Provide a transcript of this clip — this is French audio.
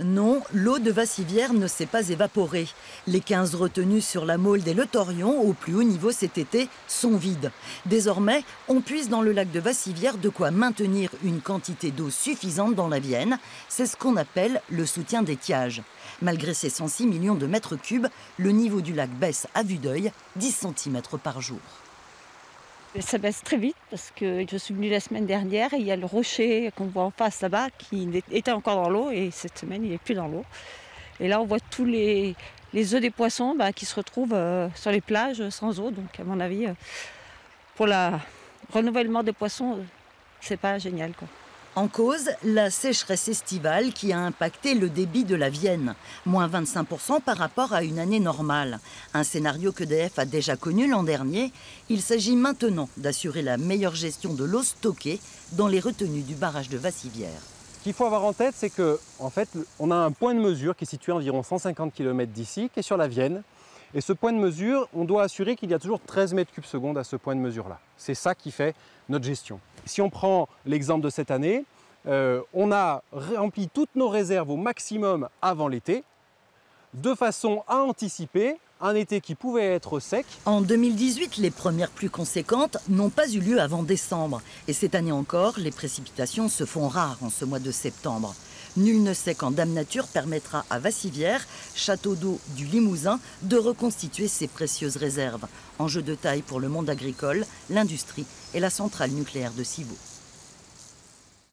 Non, l'eau de Vassivière ne s'est pas évaporée. Les 15 retenues sur la Maulde et le Torion, au plus haut niveau cet été, sont vides. Désormais, on puise dans le lac de Vassivière de quoi maintenir une quantité d'eau suffisante dans la Vienne. C'est ce qu'on appelle le soutien d'étiage. Malgré ses 106 millions de mètres cubes, le niveau du lac baisse à vue d'œil 10 cm par jour. Ça baisse très vite parce que je suis venue la semaine dernière et il y a le rocher qu'on voit en face là-bas qui était encore dans l'eau et cette semaine il n'est plus dans l'eau. Et là on voit tous les œufs des poissons qui se retrouvent sur les plages sans eau. Donc à mon avis, pour le renouvellement des poissons, c'est pas génial, quoi. En cause, la sécheresse estivale qui a impacté le débit de la Vienne, moins 25% par rapport à une année normale. Un scénario qu'EDF a déjà connu l'an dernier. Il s'agit maintenant d'assurer la meilleure gestion de l'eau stockée dans les retenues du barrage de Vassivière. Ce qu'il faut avoir en tête, c'est qu'en fait, on a un point de mesure qui est situé à environ 150 km d'ici, qui est sur la Vienne. Et ce point de mesure, on doit assurer qu'il y a toujours 13 mètres cubes secondes à ce point de mesure-là. C'est ça qui fait notre gestion. Si on prend l'exemple de cette année, on a rempli toutes nos réserves au maximum avant l'été, de façon à anticiper un été qui pouvait être sec. En 2018, les premières pluies conséquentes n'ont pas eu lieu avant décembre. Et cette année encore, les précipitations se font rares en ce mois de septembre. Nul ne sait quand Dame Nature permettra à Vassivière, château d'eau du Limousin, de reconstituer ses précieuses réserves. Enjeu de taille pour le monde agricole, l'industrie et la centrale nucléaire de Civaux.